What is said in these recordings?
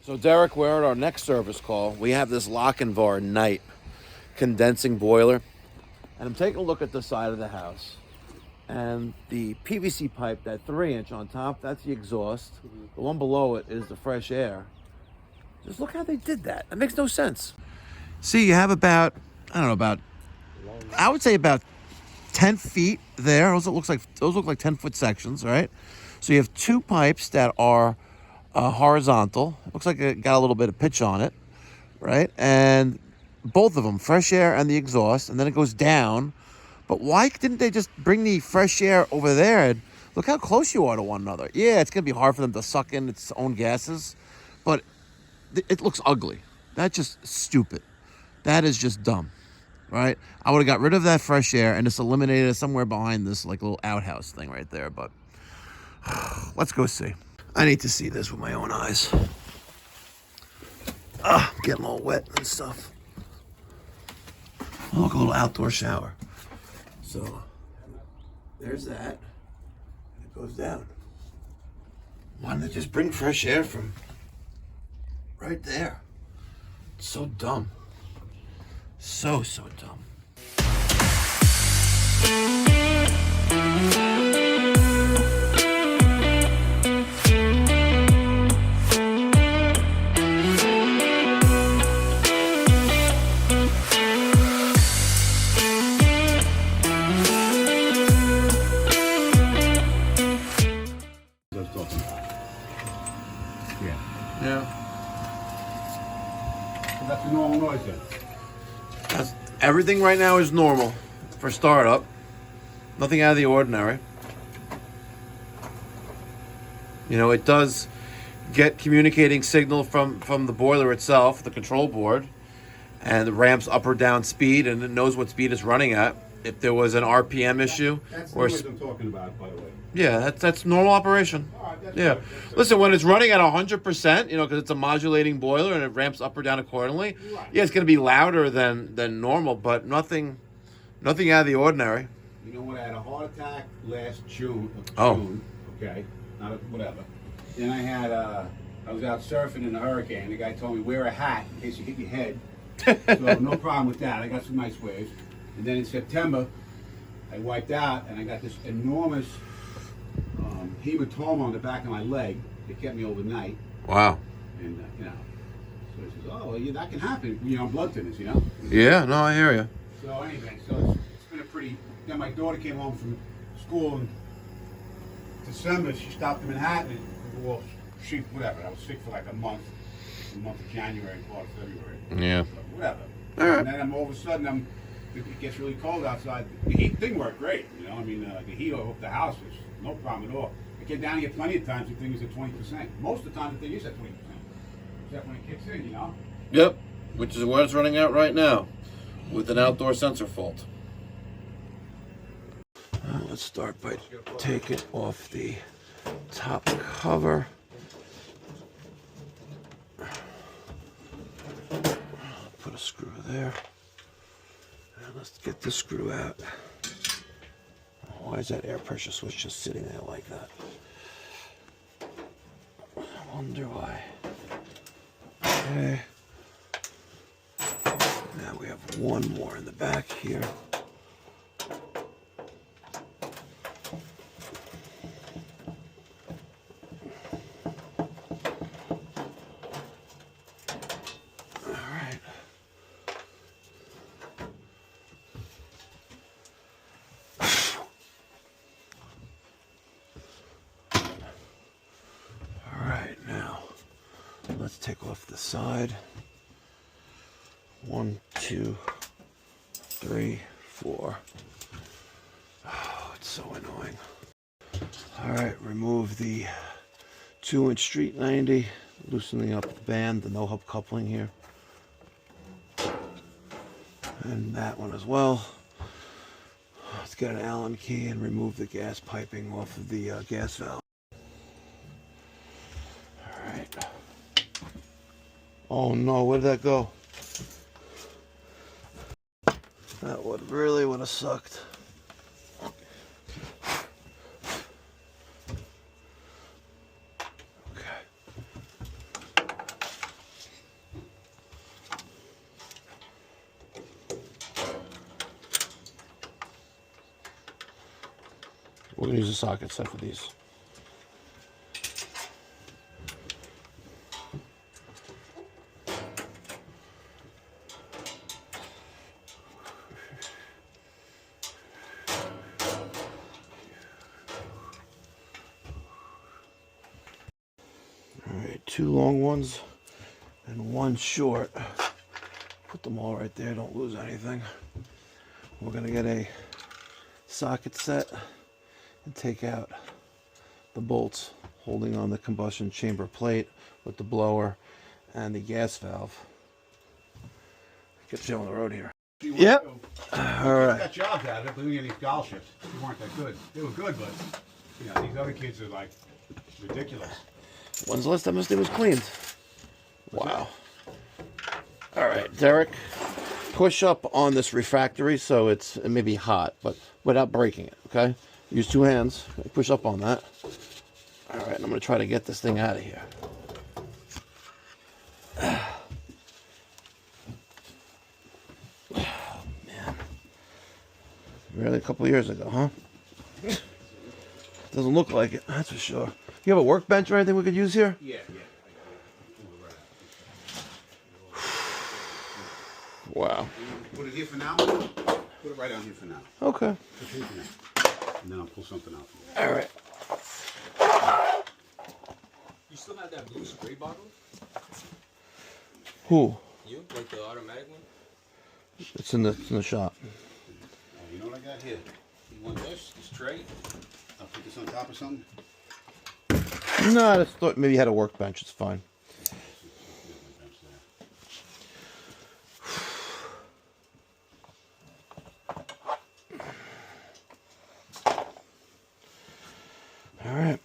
So Derek, we're at our next service call. We have this Lochinvar Knight Condensing Boiler. And I'm taking a look at the side of the house. And the PVC pipe, that 3-inch on top, that's the exhaust. The one below it is the fresh air. Just look how they did that. That makes no sense. See, you have about, I would say about 10 feet there. Those look like 10-foot sections, right? So you have two pipes that are horizontal. It looks like it got a little bit of pitch on it, right? And both of them, fresh air and the exhaust, and then it goes down. But why didn't they just bring the fresh air over there? And look how close you are to one another. Yeah, it's going to be hard for them to suck in its own gases, but it looks ugly. That's just stupid. That is just dumb, right? I would have got rid of that fresh air and just eliminated it somewhere behind this like little outhouse thing right there, but let's go see. I need to see this with my own eyes. I'm getting all wet and stuff. Oh, look, a little outdoor shower. So, there's that. And it goes down. Why don't they just bring fresh air from right there? It's so dumb. So dumb. Yeah. So that's a normal noise then? Everything right now is normal for startup. Nothing out of the ordinary. You know, it does get communicating signal from the boiler itself, the control board, and it ramps up or down speed, and it knows what speed it's running at. If there was an RPM issue, That's the noise I'm talking about, by the way. Yeah, that's normal operation. All right, that's Yeah. good, that's good. Listen, when it's running at 100%, you know, because it's a modulating boiler and it ramps up or down accordingly. Right. Yeah, it's going to be louder than normal, but nothing out of the ordinary. You know what? I had a heart attack last June. Oh. Okay. Whatever. Then I was out surfing in a hurricane. The guy told me wear a hat in case you hit your head. So no problem with that. I got some nice waves. And then in September, I wiped out and I got this enormous hematoma on the back of my leg. It kept me overnight. Wow. And, so he says, oh, well, yeah, that can happen, blood thinners, Yeah, no, I hear you. So anyway, it's been a pretty, then my daughter came home from school in December. She stopped in Manhattan. And, well, I was sick for like a month of January, part of February. Yeah. So whatever. All right. And then all of a sudden, it gets really cold outside. The heat thing worked great, the heat of the house is no problem at all. I get down here plenty of times, the thing is at 20%. Most of the time, the thing is at 20%. Except when it kicks in, Yep, which is what it's running at right now with an outdoor sensor fault. Let's start by taking off the top cover. Put a screw there. And let's get the screw out. Why is that air pressure switch just sitting there like that? I wonder why. Okay. Now we have one more in the back here. Let's take off the side. 1, 2, 3, 4. Oh, it's so annoying. All right, remove the 2-inch street 90, loosening up the band, the no-hub coupling here. And that one as well. Let's get an Allen key and remove the gas piping off of the gas valve. All right. Oh no, where did that go? That would have sucked. Okay. We're gonna use a socket set for these. All right, 2 long ones and 1 short. Put them all right there, don't lose anything. We're gonna get a socket set and take out the bolts holding on the combustion chamber plate with the blower and the gas valve. Get you on the road here. Yep. All right. Got jobs out of it, but we had these golf shifts. They weren't that good. They were good, but you know, these other kids are like ridiculous. When's the last time this thing was cleaned? Wow. All right, Derek. Push up on this refractory so it may be hot, but without breaking it, okay? Use 2 hands. Push up on that. All right, and I'm going to try to get this thing out of here. Oh, man. Really a couple of years ago, huh? Doesn't look like it, that's for sure. You have a workbench or anything we could use here? Yeah. Wow. Put it here for now. Put it right on here for now. Okay. Put it here for now. And then I'll pull something out for you. All right. You still have that blue spray bottle? Who? You? Like the automatic one? It's in the shop. You know what I got here? You want this? This tray? I'll put this on top of something. No, I just thought maybe you had a workbench. It's fine. All right.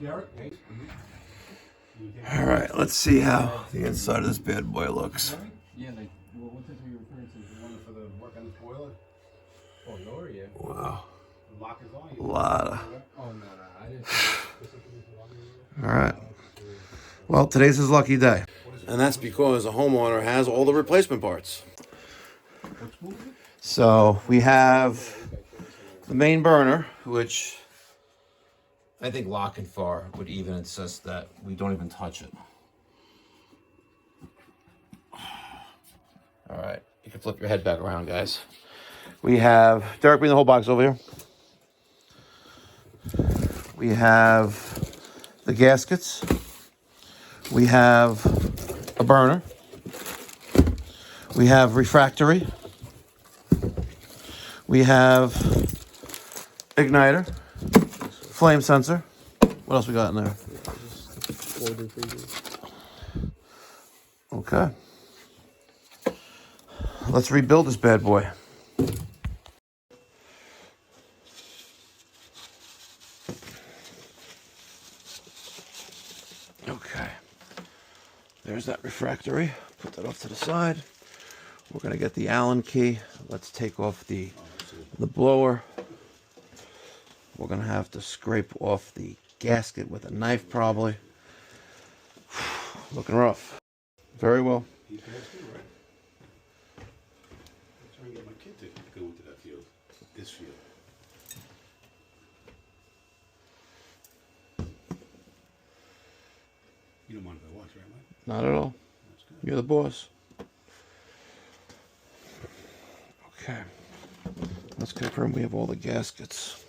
Derek? All right. Let's see how the inside of this bad boy looks. Yeah, like, what type are you referring to? The one for the work on this boiler? Oh, lower, yeah. Wow. The lock is on. A lot of. Oh, no, I didn't. All right. Well, today's his lucky day. And that's because a homeowner has all the replacement parts. So we have the main burner, which I think Lochinvar would even insist that we don't even touch it. All right, you can flip your head back around, guys. We have, Derek, bring the whole box over here. We have the gaskets. We have a burner. We have refractory. We have igniter, flame sensor. What else we got in there? Okay. Let's rebuild this bad boy. Okay. There's that refractory. Put that off to the side. We're going to get the Allen key. Let's take off the blower. We're going to have to scrape off the gasket with a knife probably. Looking rough. Very well. You guys do, right? I'm trying to get my kid to go into that field. This field. You don't mind if I watch, right, Mike? Not at all. That's good. You're the boss. Okay. Let's confirm we have all the gaskets.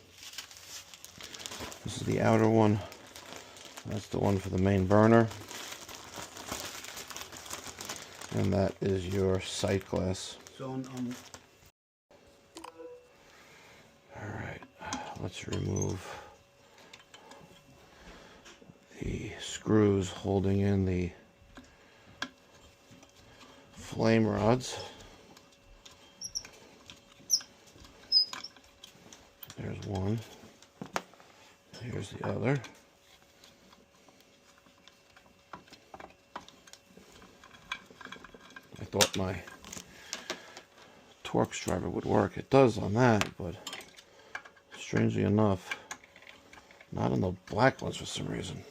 This is the outer one. That's the one for the main burner. And that is your sight glass. So, Alright, let's remove the screws holding in the flame rods. There's one. Here's the other. I thought my Torx driver would work. It does on that, but strangely enough, not on the black ones for some reason.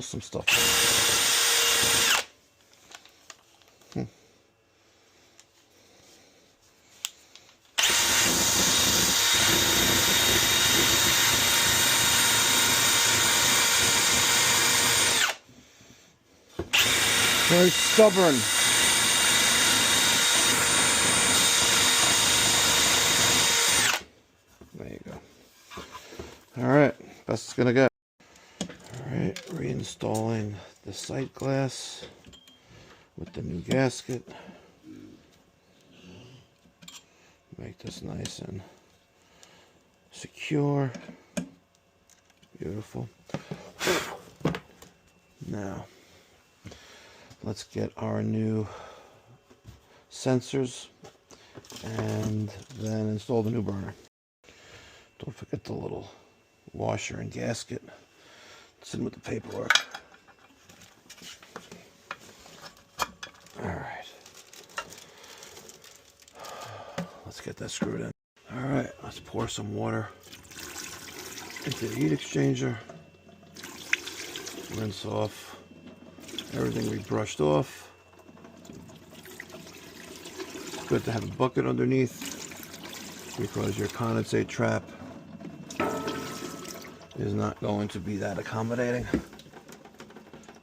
Still some stuff. Very stubborn. There you go. All right, best it's gonna get. All right, reinstalling the sight glass with the new gasket. Make this nice and secure. Beautiful. Now, let's get our new sensors and then install the new burner. Don't forget the little washer and gasket. It's in with the paperwork. All right. Let's get that screwed in. All right, let's pour some water into the heat exchanger. Rinse off everything we brushed off. It's good to have a bucket underneath because your condensate trap is not going to be that accommodating.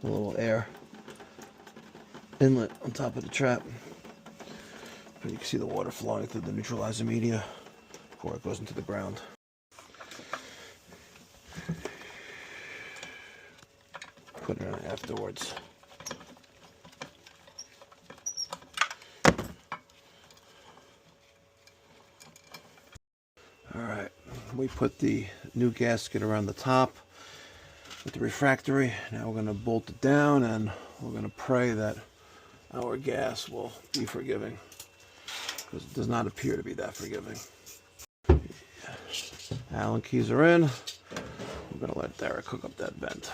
A little air inlet on top of the trap. But you can see the water flowing through the neutralizer media before it goes into the ground. Put it on afterwards. Alright, we put the new gasket around the top with the refractory. Now we're going to bolt it down and we're going to pray that our gas will be forgiving, because it does not appear to be that forgiving. Allen keys are in. We're going to let Diack hook up that vent.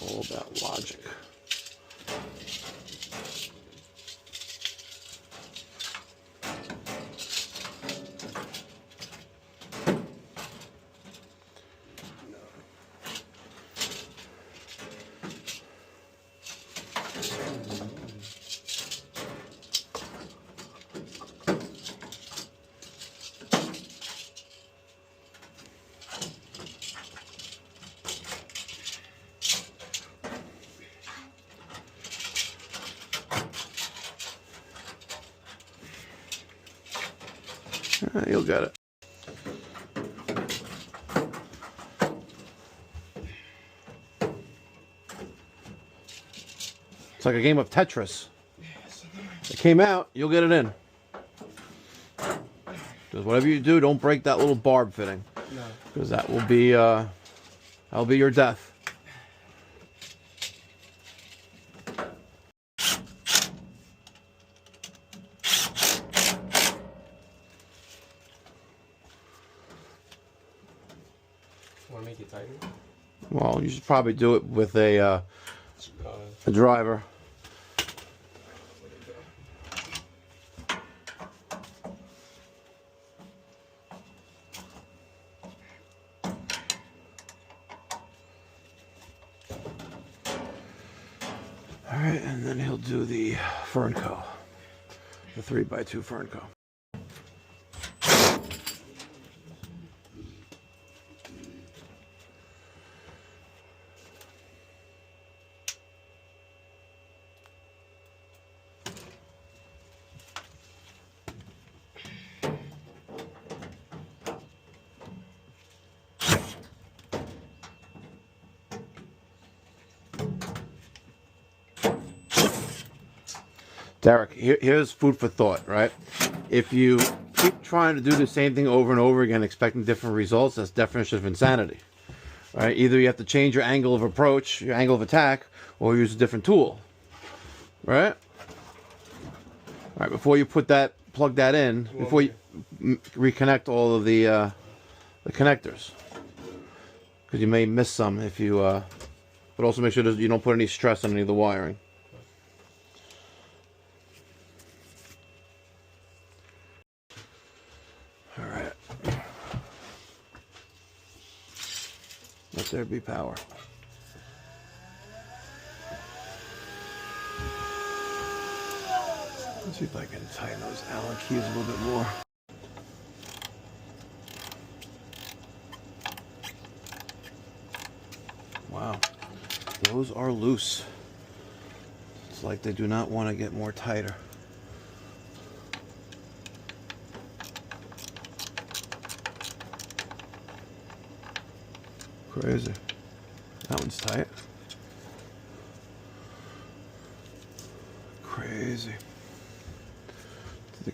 All about logic. You'll get it. It's like a game of Tetris. It came out, you'll get it in. Just whatever you do, don't break that little barb fitting. No. Because that will be that'll be your death. Want to make it tighter? Well, you should probably do it with a driver. All right, and then he'll do the Fernco, the 3x2 Fernco. Diack, here's food for thought, right? If you keep trying to do the same thing over and over again, expecting different results, that's definition of insanity, right? Either you have to change your angle of approach, your angle of attack, or use a different tool, right? All right, before you put that, plug that in, before you reconnect all of the connectors, because you may miss some if you, but also make sure that you don't put any stress on any of the wiring. Let there be power. Let's see if I can tighten those Allen keys a little bit more. Wow, those are loose. It's like they do not want to get more tighter. Crazy. That one's tight. Crazy. The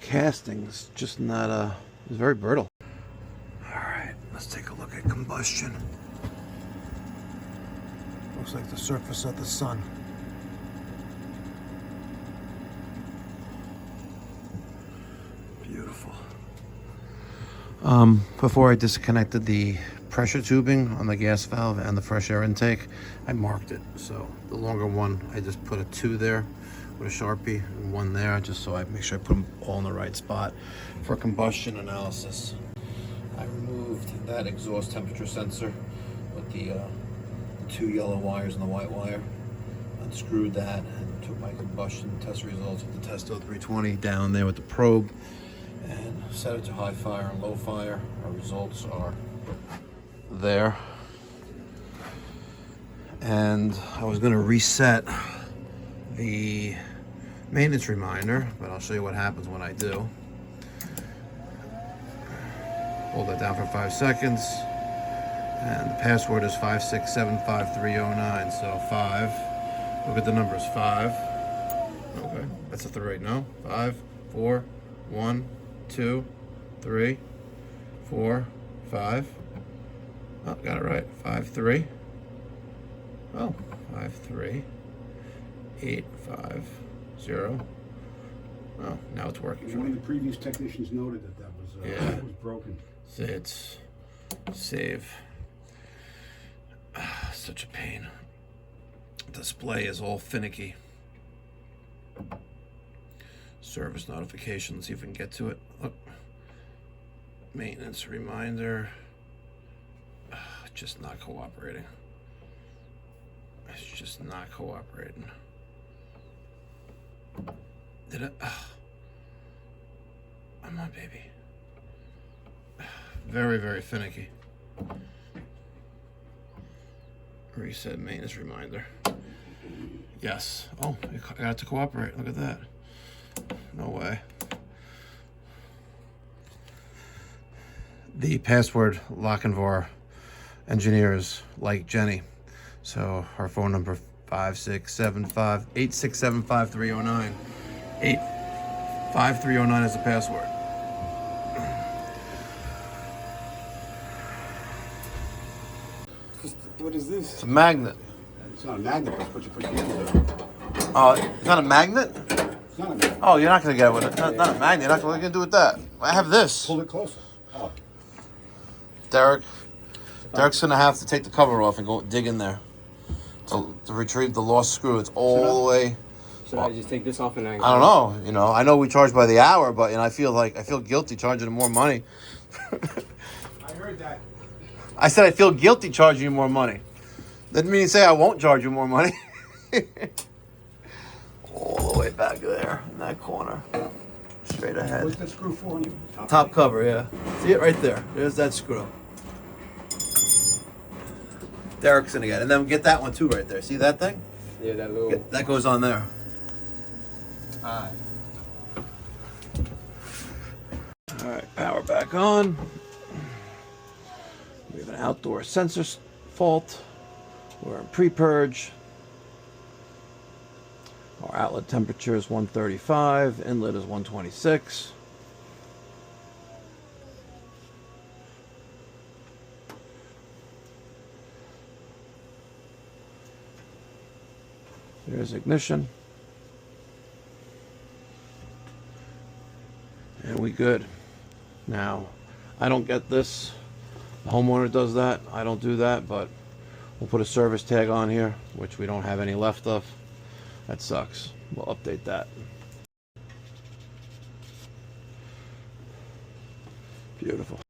casting's just not it's very brittle. Alright, let's take a look at combustion. Looks like the surface of the sun. Beautiful. Before I disconnected the pressure tubing on the gas valve and the fresh air intake, I marked it. So the longer one, I just put a 2 there with a Sharpie and 1 there, just so I make sure I put them all in the right spot for combustion analysis. I removed that exhaust temperature sensor with the 2 yellow wires and the white wire, unscrewed that, and took my combustion test results with the Testo 320 down there with the probe and set it to high fire and low fire. Our results are there. And I was going to reset the maintenance reminder, but I'll show you what happens when I do. Hold that down for 5 seconds, and the password is 5675309. So 5, look at the numbers, 5, okay, that's a 3, no, 5, 4, 1, 2, 3, 4, 5. Oh, got it right. 5, 3. Oh, 5, 3, 8, 5, 0. Oh, now it's working for me. One of the previous technicians noted that was broken. It's save. Such a pain. Display is all finicky. Service notification. Let's see if we can get to it. Look. Maintenance reminder. Just not cooperating. It's just not cooperating. Did it? Come on, baby. Very, very finicky. Reset maintenance reminder. Yes. Oh, I got it to cooperate. Look at that. No way. The password Lochinvar engineers like Jenny. So our phone number 5675-8675-309. 85309 is the password. What is this? It's a magnet. It's not a magnet, that's what you put your hands on. Oh, it's not a magnet? It's not a magnet. Oh, you're not gonna get it with it. Not a magnet. What are you gonna do with that? I have this. Pull it closer. Oh. Derek's gonna have to take the cover off and go dig in there to retrieve the lost screw. It's all the way. Should I just take this off and I don't know. You know, I know we charge by the hour, but I feel guilty charging him more money. I heard that. I said I feel guilty charging you more money. Didn't mean to say I won't charge you more money. All the way back there in that corner, straight ahead. What's that screw for on you? Top cover, yeah. See it right there. There's that screw. Derek's gonna get it. And then get that one too right there. See that thing? Yeah, that little. That goes on there. Alright. Alright, power back on. We have an outdoor sensor fault. We're in pre-purge. Our outlet temperature is 135. Inlet is 126. There's ignition. And we good. Now, I don't get this. The homeowner does that. I don't do that, but we'll put a service tag on here, which we don't have any left of. That sucks. We'll update that. Beautiful.